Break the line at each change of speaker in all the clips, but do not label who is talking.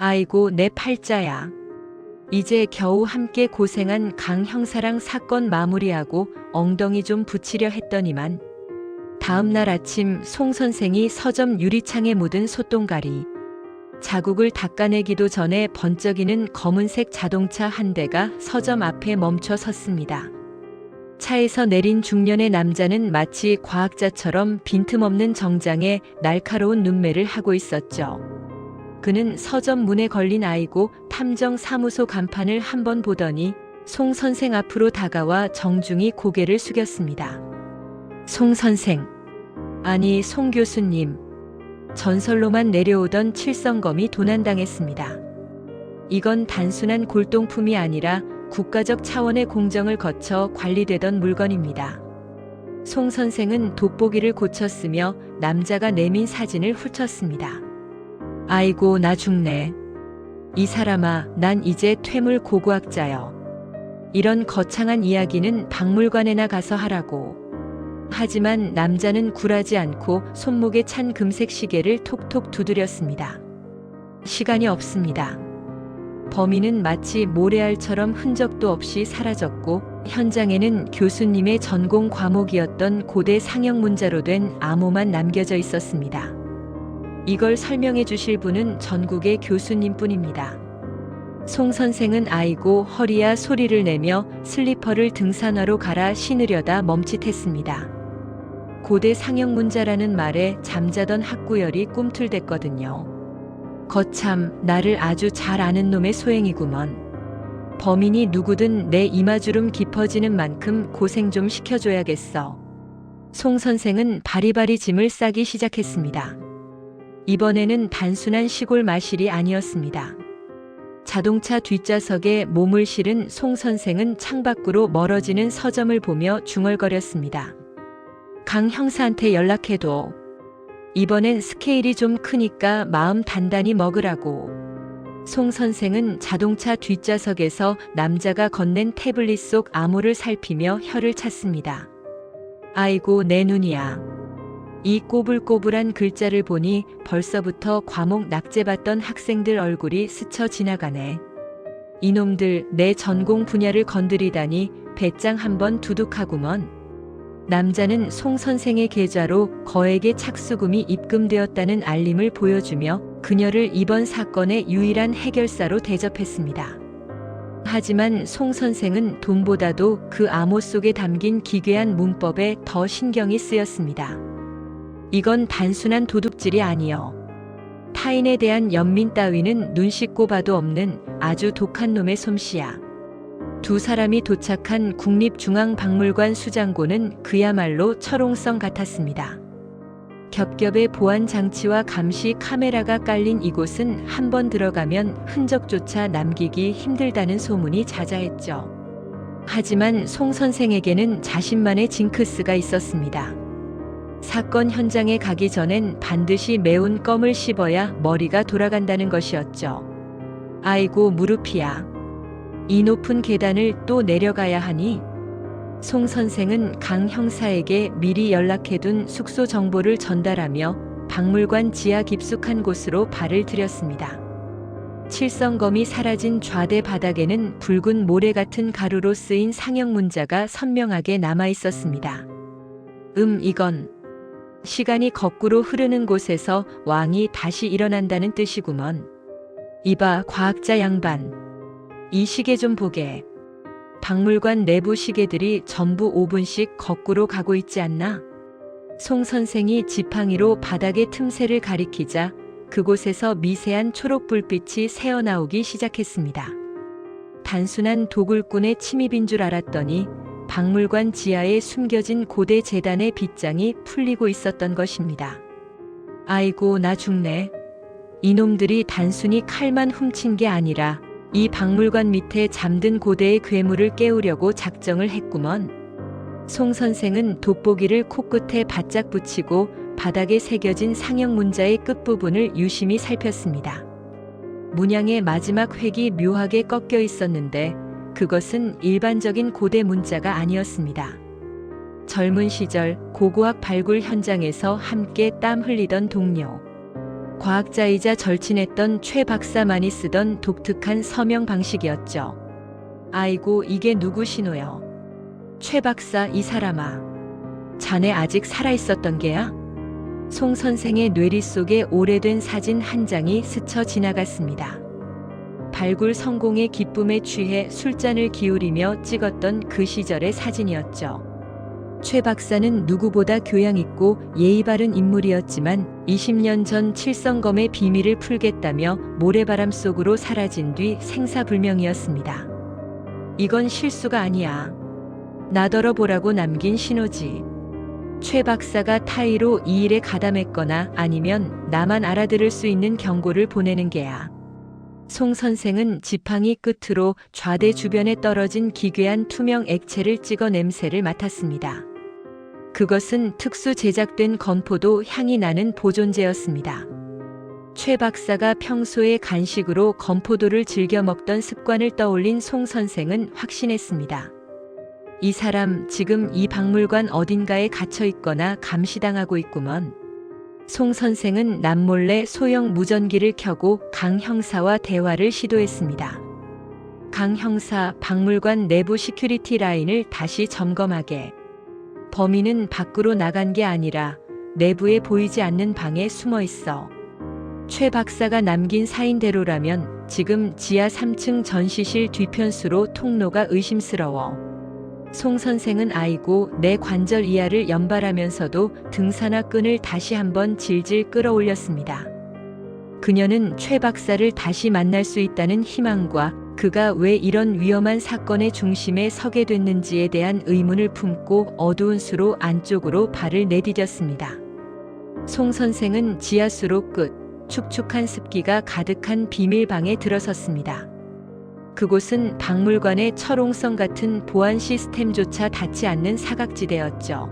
아이고 내 팔자야. 이제 겨우 함께 고생한 강 형사랑 사건 마무리하고 엉덩이 좀 붙이려 했더니만 다음날 아침 송 선생이 서점 유리창에 묻은 솥동가리 자국을 닦아내기도 전에 번쩍이는 검은색 자동차 한 대가 서점 앞에 멈춰 섰습니다. 차에서 내린 중년의 남자는 마치 과학자처럼 빈틈없는 정장에 날카로운 눈매를 하고 있었죠. 그는 서점 문에 걸린 아이고 탐정사무소 간판을 한번 보더니 송 선생 앞으로 다가와 정중히 고개를 숙였습니다. 송 선생, 아니 송 교수님, 전설로만 내려오던 칠성검이 도난당했습니다. 이건 단순한 골동품이 아니라 국가적 차원의 공정을 거쳐 관리되던 물건입니다. 송 선생은 돋보기를 고쳤으며 남자가 내민 사진을 훑었습니다. 아이고 나 죽네. 이 사람아, 난 이제 퇴물 고고학자여. 이런 거창한 이야기는 박물관에나 가서 하라고. 하지만 남자는 굴하지 않고 손목에 찬 금색 시계를 톡톡 두드렸습니다. 시간이 없습니다. 범인은 마치 모래알처럼 흔적도 없이 사라졌고 현장에는 교수님의 전공 과목이었던 고대 상형 문자로 된 암호만 남겨져 있었습니다. 이걸 설명해 주실 분은 전국의 교수님뿐입니다. 송 선생은 아이고 허리야 소리를 내며 슬리퍼를 등산화로 갈아 신으려다 멈칫했습니다. 고대 상형 문자라는 말에 잠자던 학구열이 꿈틀댔거든요. 거참 나를 아주 잘 아는 놈의 소행이구먼. 범인이 누구든 내 이마주름 깊어지는 만큼 고생 좀 시켜줘야겠어. 송 선생은 바리바리 짐을 싸기 시작했습니다. 이번에는 단순한 시골 마실이 아니었습니다. 자동차 뒷좌석에 몸을 실은 송 선생은 창밖으로 멀어지는 서점을 보며 중얼거렸습니다. 강 형사한테 연락해도 이번엔 스케일이 좀 크니까 마음 단단히 먹으라고. 송 선생은 자동차 뒷좌석에서 남자가 건넨 태블릿 속 암호를 살피며 혀를 찼습니다. 아이고 내 눈이야. 이 꼬불꼬불한 글자를 보니 벌써부터 과목 낙제받던 학생들 얼굴이 스쳐 지나가네. 이놈들 내 전공 분야를 건드리다니 배짱 한번 두둑하구먼. 남자는 송 선생의 계좌로 거액의 착수금이 입금되었다는 알림을 보여주며 그녀를 이번 사건의 유일한 해결사로 대접했습니다. 하지만 송 선생은 돈보다도 그 암호 속에 담긴 기괴한 문법에 더 신경이 쓰였습니다. 이건 단순한 도둑질이 아니여. 타인에 대한 연민 따위는 눈 씻고 봐도 없는 아주 독한 놈의 솜씨야. 두 사람이 도착한 국립중앙박물관 수장고는 그야말로 철옹성 같았습니다. 겹겹의 보안 장치와 감시 카메라가 깔린 이곳은 한번 들어가면 흔적조차 남기기 힘들다는 소문이 자자했죠. 하지만 송 선생에게는 자신만의 징크스가 있었습니다. 사건 현장에 가기 전엔 반드시 매운 껌을 씹어야 머리가 돌아간다는 것이었죠. 아이고 무릎이야. 이 높은 계단을 또 내려가야 하니? 송 선생은 강 형사에게 미리 연락해둔 숙소 정보를 전달하며 박물관 지하 깊숙한 곳으로 발을 들였습니다. 칠성검이 사라진 좌대 바닥에는 붉은 모래 같은 가루로 쓰인 상형 문자가 선명하게 남아 있었습니다. 이건 시간이 거꾸로 흐르는 곳에서 왕이 다시 일어난다는 뜻이구먼. 이봐 과학자 양반. 이 시계 좀 보게. 박물관 내부 시계들이 전부 5분씩 거꾸로 가고 있지 않나? 송 선생이 지팡이로 바닥의 틈새를 가리키자 그곳에서 미세한 초록 불빛이 새어나오기 시작했습니다. 단순한 도굴꾼의 침입인 줄 알았더니 박물관 지하에 숨겨진 고대 재단의 빗장이 풀리고 있었던 것입니다. 아이고 나 죽네. 이놈들이 단순히 칼만 훔친 게 아니라 이 박물관 밑에 잠든 고대의 괴물을 깨우려고 작정을 했구먼. 송 선생은 돋보기를 코끝에 바짝 붙이고 바닥에 새겨진 상형 문자의 끝부분을 유심히 살폈습니다. 문양의 마지막 획이 묘하게 꺾여 있었는데 그것은 일반적인 고대 문자가 아니었습니다. 젊은 시절 고고학 발굴 현장에서 함께 땀 흘리던 동료, 과학자이자 절친했던 최 박사만이 쓰던 독특한 서명 방식이었죠. 아이고, 이게 누구 신호여? 최 박사, 이 사람아. 자네 아직 살아있었던 게야? 송 선생의 뇌리 속에 오래된 사진 한 장이 스쳐 지나갔습니다. 발굴 성공의 기쁨에 취해 술잔을 기울이며 찍었던 그 시절의 사진이었죠. 최 박사는 누구보다 교양 있고 예의 바른 인물이었지만 20년 전 칠성검의 비밀을 풀겠다며 모래바람 속으로 사라진 뒤 생사불명이었습니다. 이건 실수가 아니야. 나더러 보라고 남긴 신호지. 최 박사가 타의로 이 일에 가담했거나 아니면 나만 알아들을 수 있는 경고를 보내는 게야. 송 선생은 지팡이 끝으로 좌대 주변에 떨어진 기괴한 투명 액체를 찍어 냄새를 맡았습니다. 그것은 특수 제작된 건포도 향이 나는 보존제였습니다. 최 박사가 평소에 간식으로 건포도를 즐겨 먹던 습관을 떠올린 송 선생은 확신했습니다. 이 사람 지금 이 박물관 어딘가에 갇혀 있거나 감시당하고 있구먼. 송 선생은 남몰래 소형 무전기를 켜고 강 형사와 대화를 시도했습니다. 강 형사, 박물관 내부 시큐리티 라인을 다시 점검하게. 범인은 밖으로 나간 게 아니라 내부에 보이지 않는 방에 숨어 있어. 최 박사가 남긴 사인대로라면 지금 지하 3층 전시실 뒤편수로 통로가 의심스러워. 송 선생은 아이고, 내 관절 이하를 연발하면서도 등산화 끈을 다시 한번 질질 끌어올렸습니다. 그녀는 최 박사를 다시 만날 수 있다는 희망과 그가 왜 이런 위험한 사건의 중심에 서게 됐는지에 대한 의문을 품고 어두운 수로 안쪽으로 발을 내디뎠습니다. 송 선생은 지하수로 끝, 축축한 습기가 가득한 비밀방에 들어섰습니다. 그곳은 박물관의 철옹성 같은 보안 시스템조차 닿지 않는 사각지대였죠.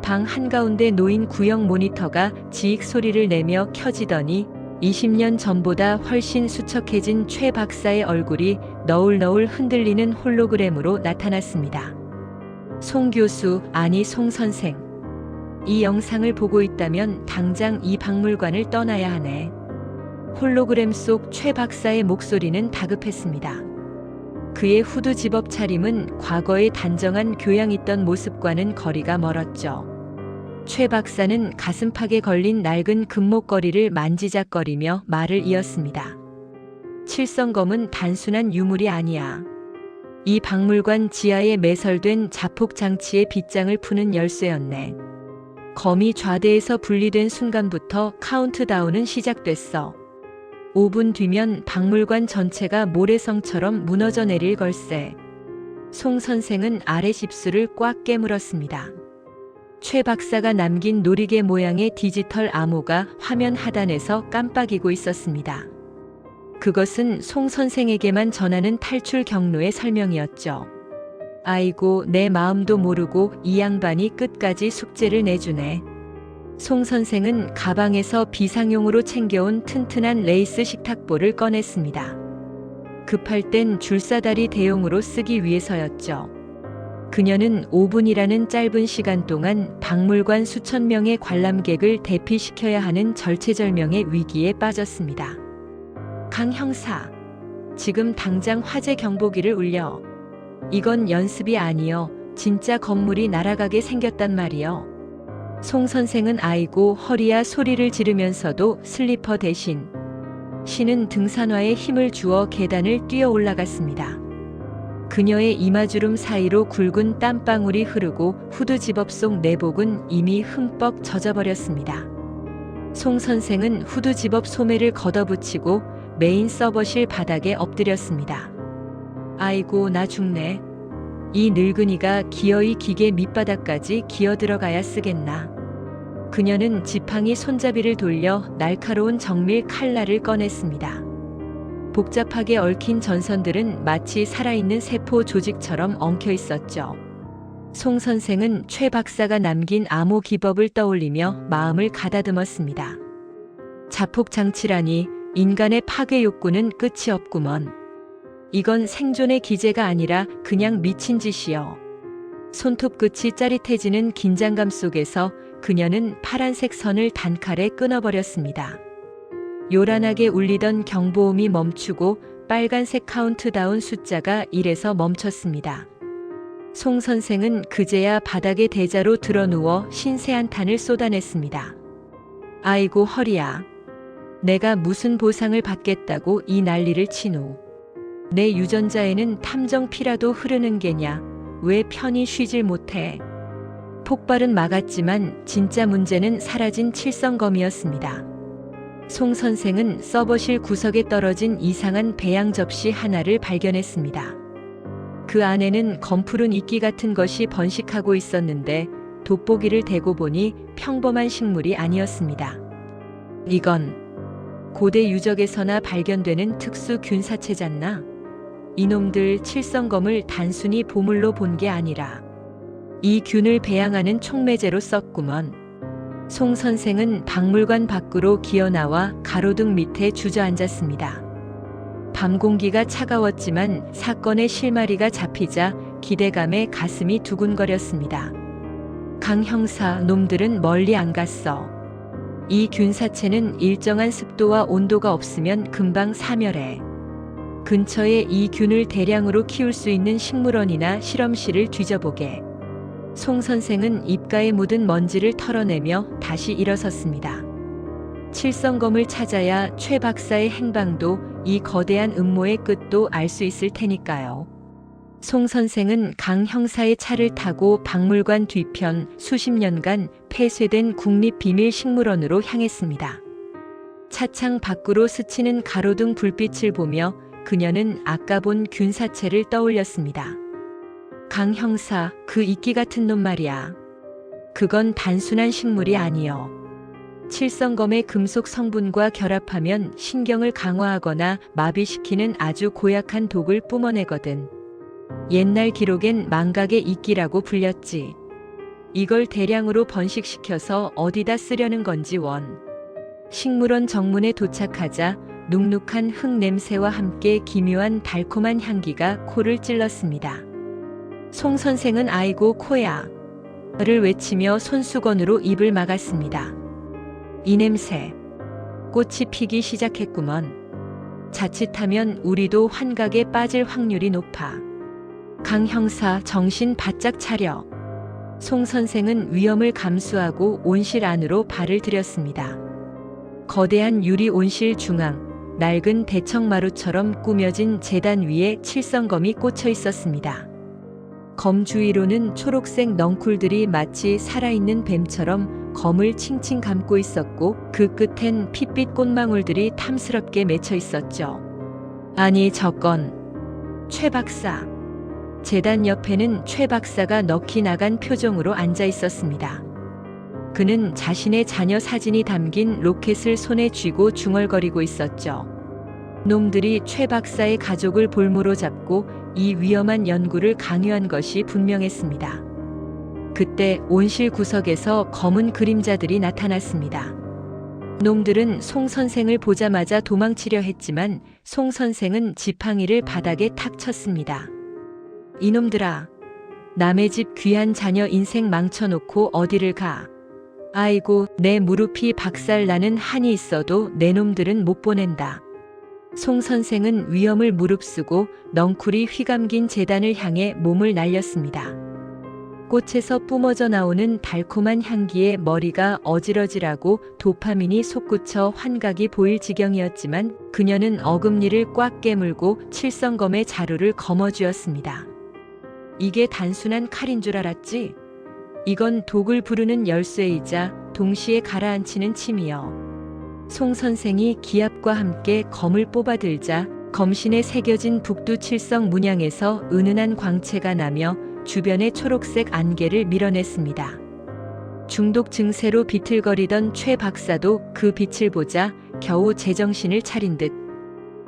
방 한가운데 놓인 구형 모니터가 지익 소리를 내며 켜지더니 20년 전보다 훨씬 수척해진 최 박사의 얼굴이 너울너울 흔들리는 홀로그램으로 나타났습니다. 송 교수, 아니 송 선생. 이 영상을 보고 있다면 당장 이 박물관을 떠나야 하네. 홀로그램 속 최 박사의 목소리는 다급했습니다. 그의 후드 집업 차림은 과거의 단정한 교양 있던 모습과는 거리가 멀었죠. 최 박사는 가슴팍에 걸린 낡은 금목걸이를 만지작거리며 말을 이었습니다. 칠성검은 단순한 유물이 아니야. 이 박물관 지하에 매설된 자폭장치의 빗장을 푸는 열쇠였네. 검이 좌대에서 분리된 순간부터 카운트다운은 시작됐어. 5분 뒤면 박물관 전체가 모래성처럼 무너져 내릴 걸세. 송 선생은 아래 입술을 꽉 깨물었습니다. 최 박사가 남긴 놀이개 모양의 디지털 암호가 화면 하단에서 깜빡이고 있었습니다. 그것은 송 선생에게만 전하는 탈출 경로의 설명이었죠. 아이고, 내 마음도 모르고 이 양반이 끝까지 숙제를 내주네. 송 선생은 가방에서 비상용으로 챙겨온 튼튼한 레이스 식탁볼을 꺼냈습니다. 급할 땐 줄사다리 대용으로 쓰기 위해서였죠. 그녀는 5분이라는 짧은 시간 동안 박물관 수천 명의 관람객을 대피시켜야 하는 절체절명의 위기에 빠졌습니다. 강 형사, 지금 당장 화재 경보기를 울려. 이건 연습이 아니여. 진짜 건물이 날아가게 생겼단 말이여. 송 선생은 아이고, 허리야 소리를 지르면서도 슬리퍼 대신 신은 등산화에 힘을 주어 계단을 뛰어 올라갔습니다. 그녀의 이마주름 사이로 굵은 땀방울이 흐르고 후드 집업 속 내복은 이미 흠뻑 젖어버렸습니다. 송 선생은 후드 집업 소매를 걷어붙이고 메인 서버실 바닥에 엎드렸습니다. 아이고, 나 죽네. 이 늙은이가 기어이 기계 밑바닥까지 기어 들어가야 쓰겠나. 그녀는 지팡이 손잡이를 돌려 날카로운 정밀 칼날을 꺼냈습니다. 복잡하게 얽힌 전선들은 마치 살아있는 세포 조직처럼 엉켜 있었죠. 송 선생은 최 박사가 남긴 암호 기법을 떠올리며 마음을 가다듬었습니다. 자폭장치라니, 인간의 파괴 욕구는 끝이 없구먼. 이건 생존의 기제가 아니라 그냥 미친 짓이여. 손톱 끝이 짜릿해지는 긴장감 속에서 그녀는 파란색 선을 단칼에 끊어버렸습니다. 요란하게 울리던 경보음이 멈추고 빨간색 카운트다운 숫자가 1에서 멈췄습니다. 송 선생은 그제야 바닥에 대자로 드러누워 신세 한탄을 쏟아냈습니다. 아이고 허리야. 내가 무슨 보상을 받겠다고 이 난리를 치노. 내 유전자에는 탐정 피라도 흐르는 게냐. 왜 편히 쉬질 못해. 폭발은 막았지만 진짜 문제는 사라진 칠성검이었습니다. 송 선생은 서버실 구석에 떨어진 이상한 배양 접시 하나를 발견했습니다. 그 안에는 검푸른 이끼 같은 것이 번식하고 있었는데 돋보기를 대고 보니 평범한 식물이 아니었습니다. 이건 고대 유적에서나 발견되는 특수 균사체잖나. 이놈들 칠성검을 단순히 보물로 본 게 아니라 이 균을 배양하는 촉매제로 썼구먼. 송 선생은 박물관 밖으로 기어나와 가로등 밑에 주저앉았습니다. 밤 공기가 차가웠지만 사건의 실마리가 잡히자 기대감에 가슴이 두근거렸습니다. 강 형사, 놈들은 멀리 안 갔어. 이 균사체는 일정한 습도와 온도가 없으면 금방 사멸해. 근처에 이 균을 대량으로 키울 수 있는 식물원이나 실험실을 뒤져보게. 송 선생은 입가에 묻은 먼지를 털어내며 다시 일어섰습니다. 칠성검을 찾아야 최 박사의 행방도 이 거대한 음모의 끝도 알 수 있을 테니까요. 송 선생은 강 형사의 차를 타고 박물관 뒤편 수십 년간 폐쇄된 국립비밀식물원으로 향했습니다. 차창 밖으로 스치는 가로등 불빛을 보며 그녀는 아까 본 균사체를 떠올렸습니다. 강 형사, 그 이끼 같은 놈 말이야. 그건 단순한 식물이 아니여. 칠성검의 금속 성분과 결합하면 신경을 강화하거나 마비시키는 아주 고약한 독을 뿜어내거든. 옛날 기록엔 망각의 이끼라고 불렸지. 이걸 대량으로 번식시켜서 어디다 쓰려는 건지 원. 식물원 정문에 도착하자 눅눅한 흙 냄새와 함께 기묘한 달콤한 향기가 코를 찔렀습니다. 송 선생은 아이고 코야 를 외치며 손수건으로 입을 막았습니다. 이 냄새. 꽃이 피기 시작했구먼. 자칫하면 우리도 환각에 빠질 확률이 높아. 강 형사, 정신 바짝 차려. 송 선생은 위험을 감수하고 온실 안으로 발을 들였습니다. 거대한 유리 온실 중앙, 낡은 대청마루처럼 꾸며진 제단 위에 칠성검이 꽂혀 있었습니다. 검 주위로는 초록색 넝쿨들이 마치 살아있는 뱀처럼 검을 칭칭 감고 있었고 그 끝엔 핏빛 꽃망울들이 탐스럽게 맺혀 있었죠. 아니 저건 최 박사. 제단 옆에는 최 박사가 넋이 나간 표정으로 앉아 있었습니다. 그는 자신의 자녀 사진이 담긴 로켓을 손에 쥐고 중얼거리고 있었죠. 놈들이 최 박사의 가족을 볼모로 잡고 이 위험한 연구를 강요한 것이 분명했습니다. 그때 온실 구석에서 검은 그림자들이 나타났습니다. 놈들은 송 선생을 보자마자 도망치려 했지만 송 선생은 지팡이를 바닥에 탁 쳤습니다. 이놈들아, 남의 집 귀한 자녀 인생 망쳐놓고 어디를 가. 아이고, 내 무릎이 박살나는 한이 있어도 내 놈들은 못 보낸다. 송 선생은 위험을 무릅쓰고 넝쿨이 휘감긴 제단을 향해 몸을 날렸습니다. 꽃에서 뿜어져 나오는 달콤한 향기에 머리가 어지러지라고 도파민이 솟구쳐 환각이 보일 지경이었지만 그녀는 어금니를 꽉 깨물고 칠성검의 자루를 거머쥐었습니다. 이게 단순한 칼인 줄 알았지? 이건 독을 부르는 열쇠이자 동시에 가라앉히는 침이여. 송 선생이 기압과 함께 검을 뽑아들자 검신에 새겨진 북두칠성 문양에서 은은한 광채가 나며 주변의 초록색 안개를 밀어냈습니다. 중독 증세로 비틀거리던 최 박사도 그 빛을 보자 겨우 제정신을 차린 듯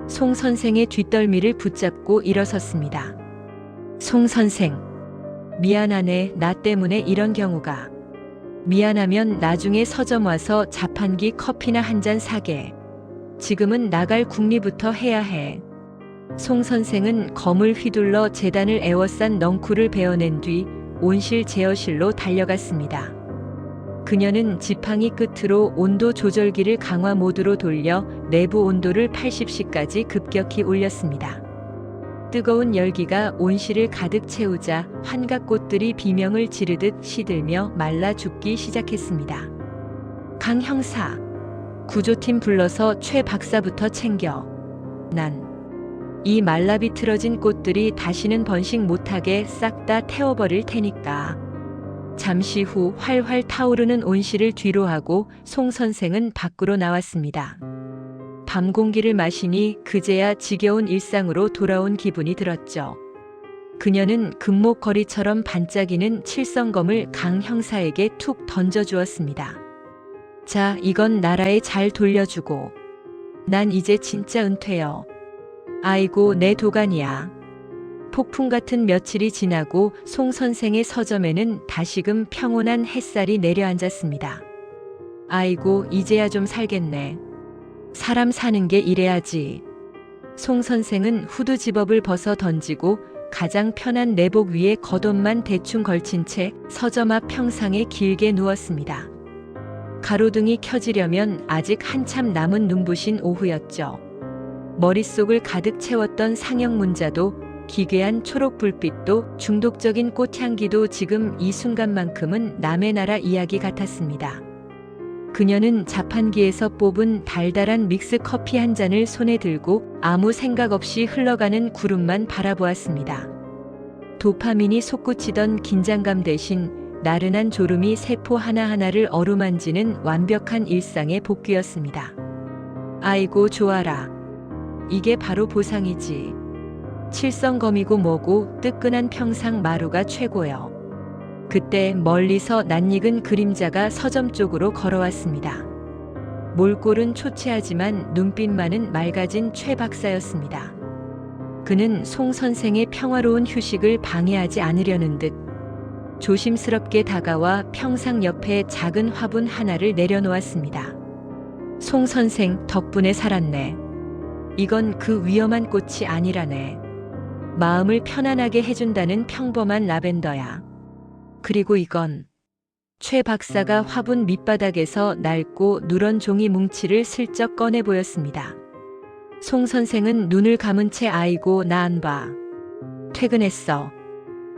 송 선생의 뒷덜미를 붙잡고 일어섰습니다. 송 선생, 미안하네. 나 때문에 이런 경우가. 미안하면 나중에 서점 와서 자판기 커피나 한 잔 사게. 지금은 나갈 궁리부터 해야 해. 송 선생은 검을 휘둘러 제단을 에워싼 넝쿨을 베어낸 뒤 온실 제어실로 달려갔습니다. 그녀는 지팡이 끝으로 온도 조절기를 강화 모드로 돌려 내부 온도를 80도까지 급격히 올렸습니다. 뜨거운 열기가 온실을 가득 채우자 환각꽃들이 비명을 지르듯 시들며 말라 죽기 시작했습니다. 강 형사, 구조팀 불러서 최 박사부터 챙겨. 난 이 말라 비틀어진 꽃들이 다시는 번식 못하게 싹 다 태워버릴 테니까. 잠시 후 활활 타오르는 온실을 뒤로하고 송 선생은 밖으로 나왔습니다. 밤 공기를 마시니 그제야 지겨운 일상으로 돌아온 기분이 들었죠. 그녀는 금목걸이처럼 반짝이는 칠성검을 강 형사에게 툭 던져주었습니다. 자, 이건 나라에 잘 돌려주고. 난 이제 진짜 은퇴여. 아이고, 내 도가니야. 폭풍 같은 며칠이 지나고 송 선생의 서점에는 다시금 평온한 햇살이 내려앉았습니다. 아이고, 이제야 좀 살겠네. 사람 사는 게 이래야지. 송 선생은 후드 집업을 벗어 던지고 가장 편한 내복 위에 겉옷만 대충 걸친 채 서점 앞 평상에 길게 누웠습니다. 가로등이 켜지려면 아직 한참 남은 눈부신 오후였죠. 머릿속을 가득 채웠던 상형 문자도 기괴한 초록 불빛도 중독적인 꽃향기도 지금 이 순간만큼은 남의 나라 이야기 같았습니다. 그녀는 자판기에서 뽑은 달달한 믹스 커피 한 잔을 손에 들고 아무 생각 없이 흘러가는 구름만 바라보았습니다. 도파민이 솟구치던 긴장감 대신 나른한 졸음이 세포 하나하나를 어루만지는 완벽한 일상의 복귀였습니다. 아이고, 좋아라. 이게 바로 보상이지. 칠성검이고 뭐고 뜨끈한 평상 마루가 최고여. 그때 멀리서 낯익은 그림자가 서점 쪽으로 걸어왔습니다. 몰골은 초췌하지만 눈빛만은 맑아진 최 박사였습니다. 그는 송 선생의 평화로운 휴식을 방해하지 않으려는 듯 조심스럽게 다가와 평상 옆에 작은 화분 하나를 내려놓았습니다. 송 선생 덕분에 살았네. 이건 그 위험한 꽃이 아니라네. 마음을 편안하게 해준다는 평범한 라벤더야. 그리고 이건 최 박사가 화분 밑바닥에서 낡고 누런 종이 뭉치를 슬쩍 꺼내 보였습니다. 송 선생은 눈을 감은 채 아이고, 나 안 봐. 퇴근했어.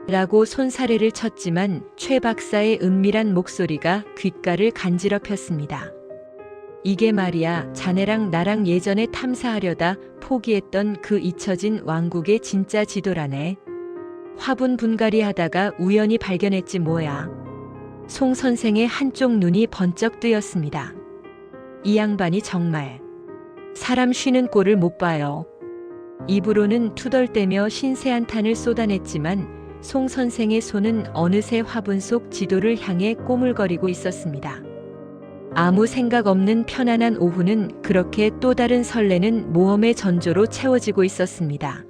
라고 손사래를 쳤지만 최 박사의 은밀한 목소리가 귓가를 간지럽혔습니다. 이게 말이야, 자네랑 나랑 예전에 탐사하려다 포기했던 그 잊혀진 왕국의 진짜 지도라네. 화분 분갈이 하다가 우연히 발견했지 뭐야. 송 선생의 한쪽 눈이 번쩍 뜨였습니다. 이 양반이 정말 사람 쉬는 꼴을 못 봐요. 입으로는 투덜대며 신세한탄을 쏟아냈지만 송 선생의 손은 어느새 화분 속 지도를 향해 꼬물거리고 있었습니다. 아무 생각 없는 편안한 오후는 그렇게 또 다른 설레는 모험의 전조로 채워지고 있었습니다.